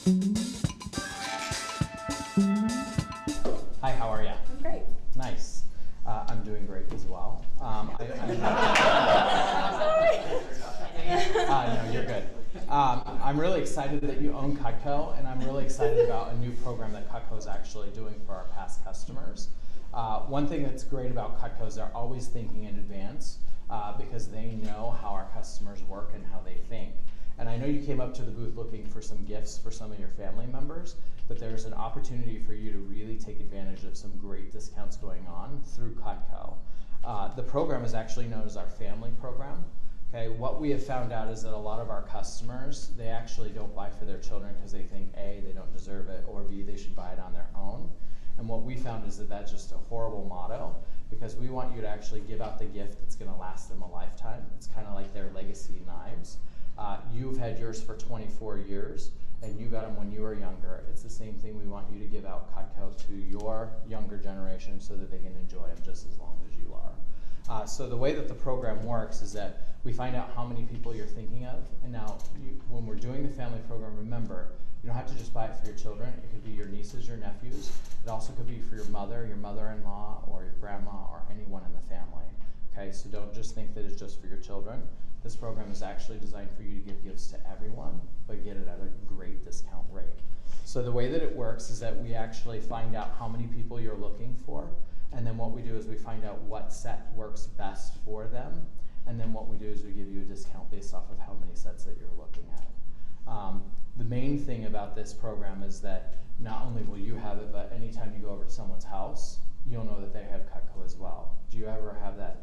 Hi, how are you? I'm great. Nice. I'm doing great as well. No, you're good. I'm really excited that you own Cutco, and I'm really excited about a new program that Cutco is actually doing for our past customers. One thing that's great about Cutco is they're always thinking in advance because they know how our customers work and how they think. And I know you came up to the booth looking for some gifts for some of your family members, but there's an opportunity for you to really take advantage of some great discounts going on through Cutco. The program is actually known as our family program. Okay, what we have found out is that a lot of our customers, they actually don't buy for their children because they think A, they don't deserve it, or B, they should buy it on their own. And what we found is that that's just a horrible motto, because we want you to actually give out the gift that's going to last them a lifetime. It's kind of like their legacy knives. You've had yours for 24 years, and you got them when you were younger. It's the same thing. We want you to give out Cutco to your younger generation so that they can enjoy them just as long as you are. So the way that the program works is that we find out how many people you're thinking of, and now when we're doing the family program, remember, you don't have to just buy it for your children. It could be your nieces, your nephews. It also could be for your mother-in-law, or your grandma, or anyone in the family. Okay, so don't just think that it's just for your children. This program is actually designed for you to give gifts to everyone, but get it at a great discount rate. So the way that it works is that we actually find out how many people you're looking for, and then what we do is we find out what set works best for them, and then what we do is we give you a discount based off of how many sets that you're looking at. The main thing about this program is that not only will you have it, but anytime you go over to someone's house, you'll know that they have Cutco as well. Do you ever have that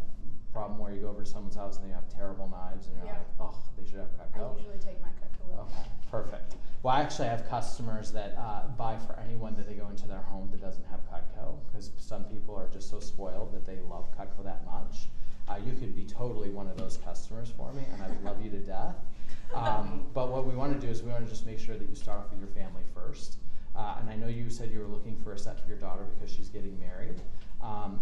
problem where you go over to someone's house and they have terrible knives and you're like, oh, they should have Cutco? I usually take my Cutco with me. Okay, perfect. Well, I actually have customers that buy for anyone that they go into their home that doesn't have Cutco, because some people are just so spoiled that they love Cutco that much. You could be totally one of those customers for me, and I would love you to death. But what we want to do is we want to just make sure that you start off with your family first. And I know you said you were looking for a set for your daughter because she's getting married.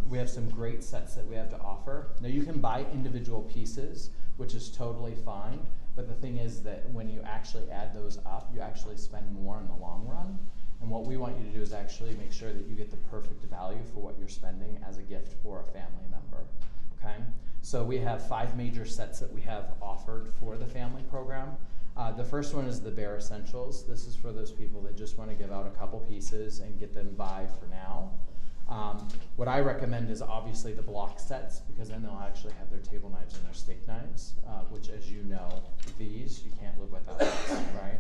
We have some great sets that we have to offer. Now, you can buy individual pieces, which is totally fine, but the thing is that when you actually add those up, you actually spend more in the long run. And what we want you to do is actually make sure that you get the perfect value for what you're spending as a gift for a family member. Okay? So we have 5 major sets that we have offered for the family program. The first one is the Bare Essentials. This is for those people that just want to give out a couple pieces and get them by for now. What I recommend is obviously the block sets, because then they'll actually have their table knives and their steak knives, which, as you know, these, you can't live without these, right?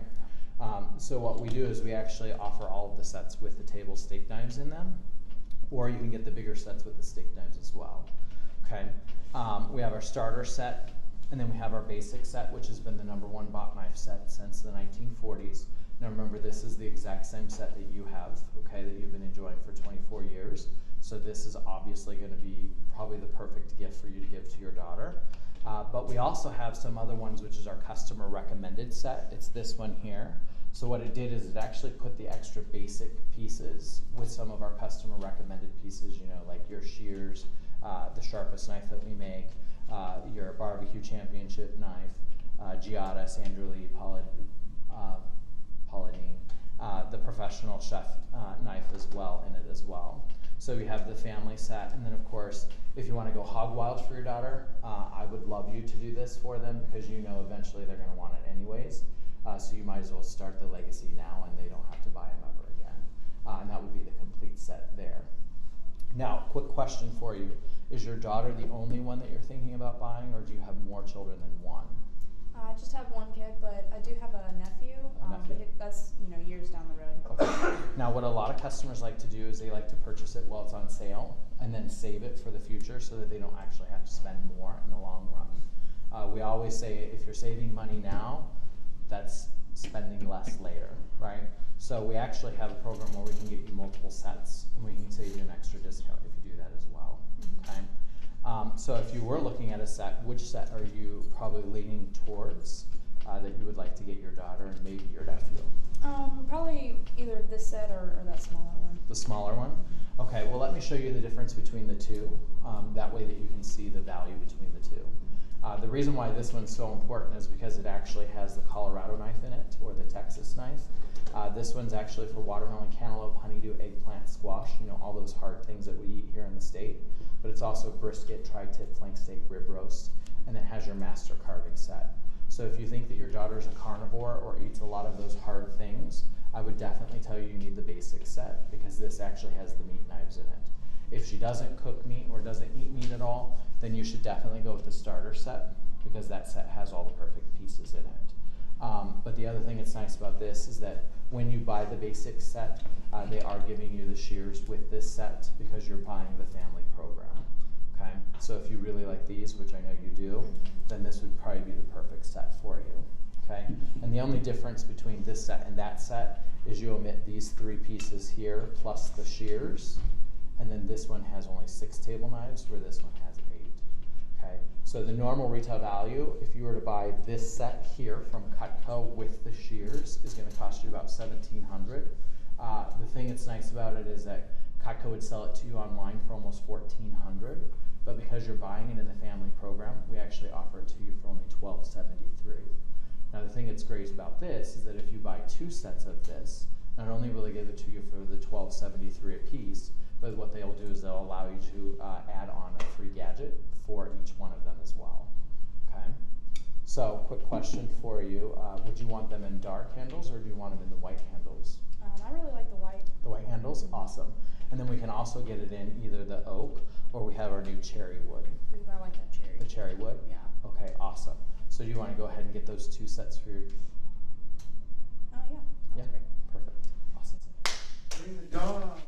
So what we do is we actually offer all of the sets with the table steak knives in them, or you can get the bigger sets with the steak knives as well. Okay. We have our starter set, and then we have our basic set, which has been the #1 bot knife set since the 1940s. Now remember, this is the exact same set that you have, okay, that you've been enjoying for 24 years. So this is obviously going to be probably the perfect gift for you to give to your daughter. But we also have some other ones, which is our customer recommended set. It's this one here. So what it did is it actually put the extra basic pieces with some of our customer recommended pieces, you know, like your shears, the sharpest knife that we make, your barbecue championship knife, Giada, Sandra Lee, Pauladine, the professional chef knife as well in it as well. So we have the family set, and then of course, if you want to go hog wild for your daughter, I would love you to do this for them, because you know eventually they're going to want it anyways. So you might as well start the legacy now, and they don't have to buy them ever again. And that would be the complete set there. Now, quick question for you. Is your daughter the only one that you're thinking about buying, or do you have more children than one? I just have one kid, but I do have a nephew. That's years down the road. Okay. Now, what a lot of customers like to do is they like to purchase it while it's on sale and then save it for the future so that they don't actually have to spend more in the long run. We always say if you're saving money now, that's spending less later, right? So we actually have a program where we can get you multiple sets, and we can save you an extra discount if you do that as well. Okay. So if you were looking at a set, which set are you probably leaning towards that you would like to get your daughter and maybe your nephew? Probably either this set or that smaller one. The smaller one? Okay, well let me show you the difference between the two. That way that you can see the value between the two. The reason why this one's so important is because it actually has the Colorado knife in it, or the Texas knife. This one's actually for watermelon, cantaloupe, honeydew, eggplant, squash, you know, all those hard things that we eat here in the state. But it's also brisket, tri-tip, flank steak, rib roast, and it has your master carving set. So if you think that your daughter's a carnivore or eats a lot of those hard things, I would definitely tell you need the basic set, because this actually has the meat knives in it. If she doesn't cook meat or doesn't eat meat at all, then you should definitely go with the starter set, because that set has all the perfect pieces in it. But the other thing that's nice about this is that when you buy the basic set, they are giving you the shears with this set because you're buying the family program. Okay, so if you really like these, which I know you do, then this would probably be the perfect set for you. Okay, and the only difference between this set and that set is you omit these 3 pieces here plus the shears, and then this one has only 6 table knives where this one has 8. Okay, so the normal retail value, if you were to buy this set here from Cutco with the shears, is going to cost you about $1,700. The thing that's nice about it is that Cutco would sell it to you online for almost $1,400, but because you're buying it in the family program, we actually offer it to you for only $1,273. Now the thing that's great about this is that if you buy 2 sets of this, not only will they give it to you for the $1,273 a piece, but what they'll do is they'll allow you to add on a free gadget for each one of them as well. Okay. So, quick question for you: would you want them in dark handles or do you want them in the white handles? I really like the white. The white handles, awesome. And then we can also get it in either the oak or we have our new cherry wood. Ooh, I like that cherry. The cherry wood. Yeah. Okay, awesome. So, do you want to go ahead and get those 2 sets for your? Oh yeah. Sounds great. Perfect. Awesome. Bring the dog.